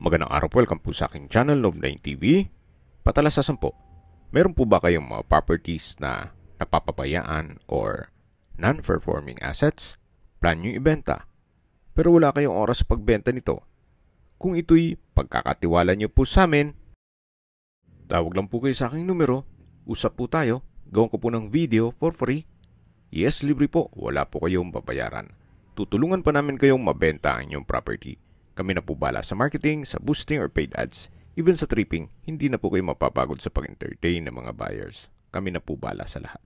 Magandang araw po, welcome po sa aking channel, Love9 TV. Patalasasan po, meron po ba kayong mga properties na napapabayaan or non-performing assets? Plan nyo ibenta, pero wala kayong oras sa pagbenta nito. Kung ito'y pagkakatiwala nyo po sa amin, tawag lang po kayo sa aking numero, usap po tayo, gawin ko po ng video for free. Yes, libre po, wala po kayong babayaran. Tutulungan pa namin kayong mabenta ang inyong property. Kami na po bala sa marketing, sa boosting or paid ads. Even sa tripping, hindi na po kayo mapapagod sa pag-entertain ng mga buyers. Kami na po bala sa lahat.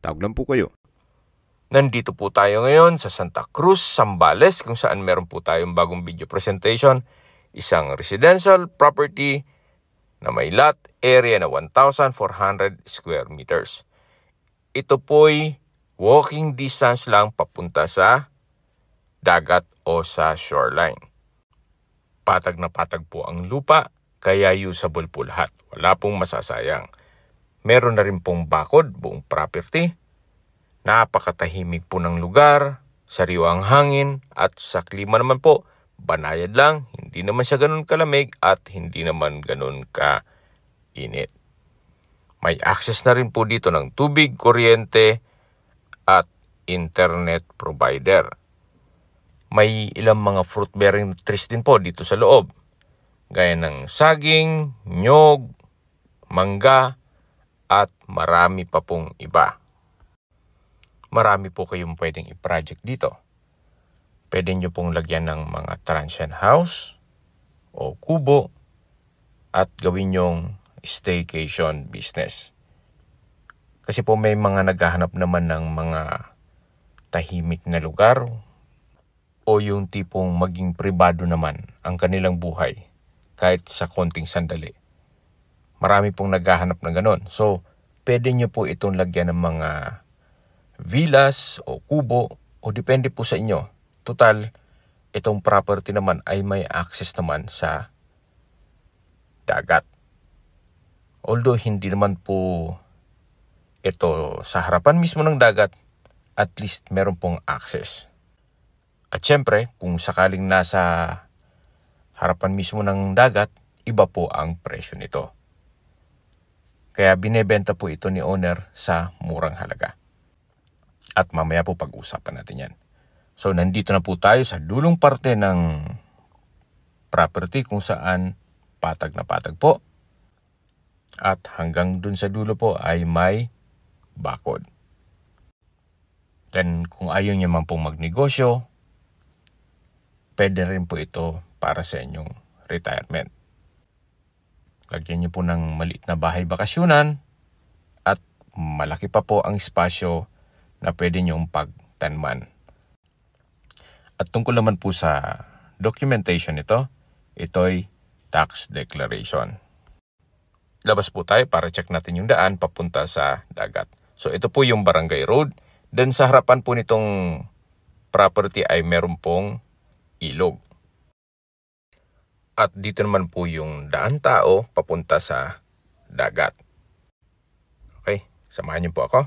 Tawag lang po kayo. Nandito po tayo ngayon sa Santa Cruz, Zambales, kung saan meron po tayong bagong video presentation. Isang residential property na may lot area na 1,400 square meters. Ito po'y walking distance lang papunta sa dagat o sa shoreline. Patag na patag po ang lupa, kaya usable po lahat. Wala pong masasayang. Meron na rin pong bakod, buong property. Napakatahimik po ng lugar, sariwang hangin, at sa klima naman po, banayad lang, hindi naman siya ganun kalamig at hindi naman ganun kainit. May access na rin po dito ng tubig, kuryente, at internet provider. May ilang mga fruit-bearing trees din po dito sa loob, gaya ng saging, nyog, mangga, at marami pa pong iba. Marami po kayong pwedeng i-project dito. Pwede nyo pong lagyan ng mga transient house o kubo at gawin yung staycation business. Kasi po may mga naghahanap naman ng mga tahimik na lugar o yung tipong maging pribado naman ang kanilang buhay kahit sa konting sandali. Marami pong naghahanap ng ganon. So, pwede nyo po itong lagyan ng mga villas o kubo o depende po sa inyo. Total, itong property naman ay may access naman sa dagat. Although hindi naman po ito sa harapan mismo ng dagat, at least meron pong access. At syempre, kung sakaling nasa harapan mismo ng dagat, iba po ang presyo nito. Kaya binebenta po ito ni owner sa murang halaga. At mamaya po pag-usapan natin yan. So, nandito na po tayo sa dulong parte ng property kung saan patag na patag po. At hanggang dun sa dulo po ay may bakod. Then, kung ayaw niya man pong magnegosyo, pwede rin po ito para sa inyong retirement. Lagyan niyo po ng maliit na bahay bakasyunan at malaki pa po ang espasyo na pwede niyong pagtanman. At tungkol naman po sa documentation nito, ito'y tax declaration. Labas po tayo para check natin yung daan papunta sa dagat. So ito po yung barangay road. Then sa harapan po nitong property ay meron pong ilog. At dito naman po yung daan tao papunta sa dagat. Okay, samahan niyo po ako.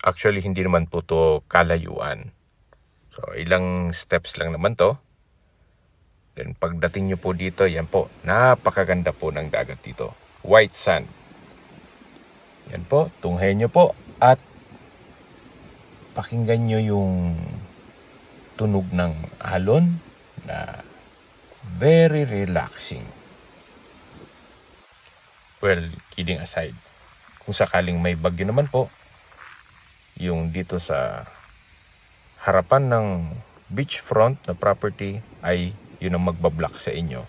Actually, hindi naman po to kalayuan. So, ilang steps lang naman to. Then pagdating niyo po dito, yan po, napakaganda po ng dagat dito. White sand. Yan po, tunghayin niyo po at pakinggan niyo yung tunog ng alon na very relaxing. Well, kidding aside, kung sakaling may bagyo naman po, yung dito sa harapan ng beachfront na property ay yun ang magbablock sa inyo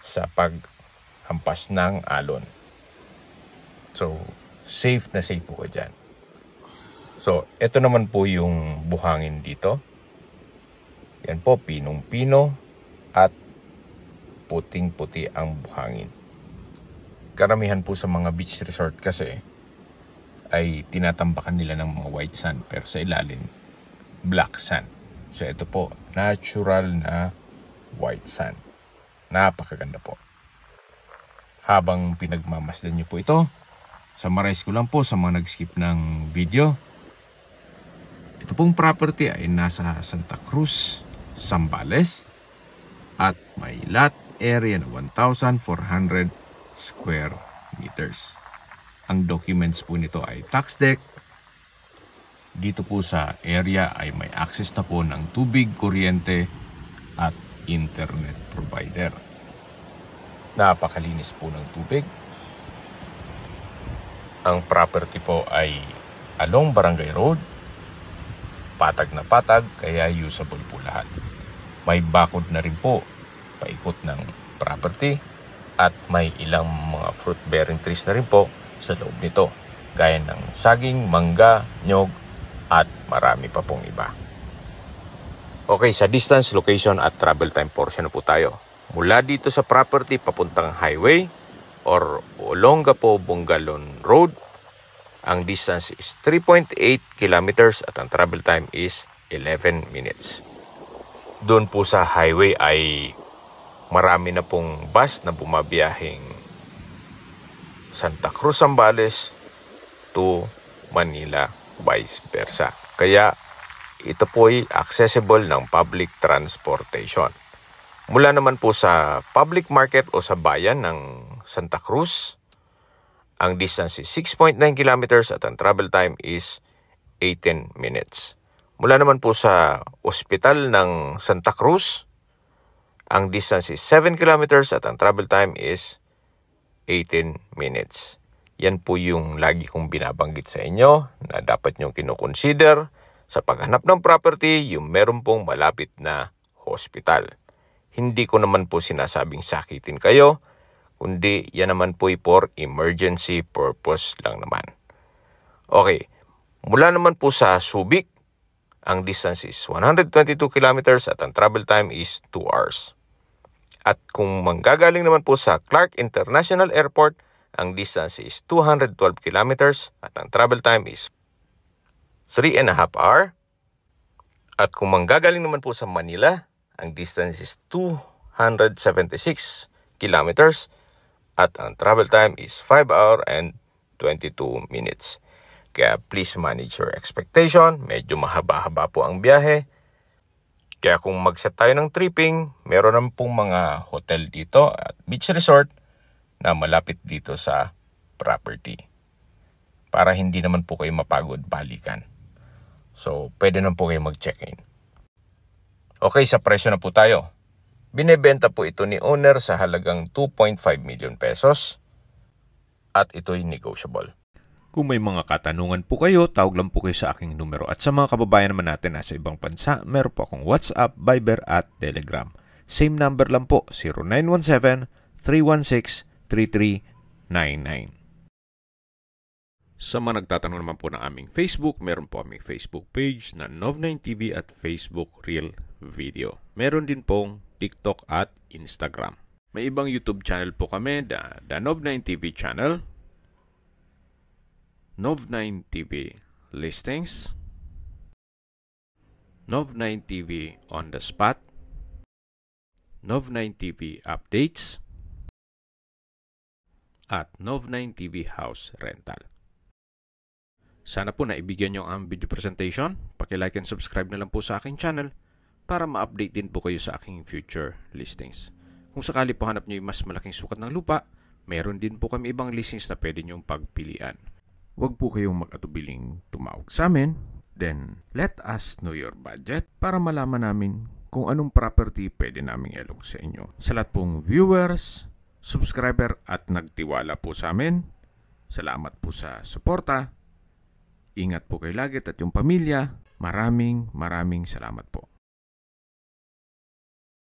sa paghampas ng alon. So, safe na safe po ko dyan. So, ito naman po yung buhangin dito. Yan po, pinong-pino at puting-puti ang buhangin. Karamihan po sa mga beach resort kasi ay tinatambakan nila ng mga white sand pero sa ilalim, black sand. So, ito po, natural na white sand. Napakaganda po. Habang pinagmamasdan niyo po ito, summarize ko lang po sa mga nag-skip ng video. Ito pong property ay nasa Santa Cruz, Zambales. at may lot area na 1,400 square meters. Ang documents po nito ay tax deck. Dito po sa area ay may access na po ng tubig, kuryente at internet provider. Napakalinis po ng tubig. Ang property po ay along Barangay Road. Patag na patag, kaya usable po lahat. May bakod na rin po paikot ng property at may ilang mga fruit-bearing trees na rin po sa loob nito, gaya ng saging, mangga, nyog at marami pa pong iba. Okay, sa distance, location at travel time portion na po tayo. Mula dito sa property papuntang highway or Olongapo Bungalon Road, ang distance is 3.8 kilometers at ang travel time is 11 minutes. Doon po sa highway ay marami na pong bus na bumabiyaheng Santa Cruz, Zambales to Manila, vice versa. Kaya ito po ay accessible ng public transportation. Mula naman po sa public market o sa bayan ng Santa Cruz, ang distance is 6.9 kilometers at ang travel time is 18 minutes. Mula naman po sa ospital ng Santa Cruz, ang distance is 7 kilometers at ang travel time is 18 minutes. Yan po yung lagi kong binabanggit sa inyo na dapat nyong kinoconsider sa paghanap ng property, yung meron pong malapit na hospital. Hindi ko naman po sinasabing sakitin kayo, kundi yan naman po for emergency purpose lang naman. Okay, mula naman po sa Subic, ang distance is 122 kilometers at ang travel time is 2 hours. At kung manggagaling naman po sa Clark International Airport, ang distance is 212 kilometers at ang travel time is 3.5 hours. At kung manggagaling naman po sa Manila, ang distance is 276 kilometers at ang travel time is 5 hours and 22 minutes. Kaya please manage your expectation. Medyo mahaba-haba po ang biyahe. Kaya kung mag-set tayo ng tripping, meron naman pong mga hotel dito at beach resort na malapit dito sa property. Para hindi naman po kayo mapagod balikan. So, pwede naman po kayo mag-check-in. Okay, sa presyo na po tayo. Binebenta po ito ni owner sa halagang 2.5 million pesos at ito'y negotiable. Kung may mga katanungan po kayo, tawag lang po kayo sa aking numero. At sa mga kababayan naman natin nasa ibang bansa, meron po akong WhatsApp, Viber at Telegram. Same number lang po, 0917-316-3399. Sa mga nagtatanong naman po ng aming Facebook, meron po aming Facebook page na Nov9TV at Facebook Real Video. Meron din pong TikTok at Instagram. May ibang YouTube channel po kami, the Nov9TV channel, Nov9TV Listings, Nov9TV On The Spot, Nov9TV Updates, at Nov9TV House Rental. Sana po naibigyan nyo ang video presentation. Paki-like and subscribe na lang po sa aking channel para ma-update din po kayo sa aking future listings. Kung sakali po hanap nyo yung mas malaking sukat ng lupa, meron din po kami ibang listings na pwede nyong pagpilian. Huwag po kayong mag-atubiling tumawag sa amin. Then, let us know your budget para malaman namin kung anong property pwede naming ilog sa inyo. Sa lahat pong viewers, subscriber at nagtiwala po sa amin, salamat po sa suporta. Ingat po kayo lagi at yung pamilya. Maraming salamat po.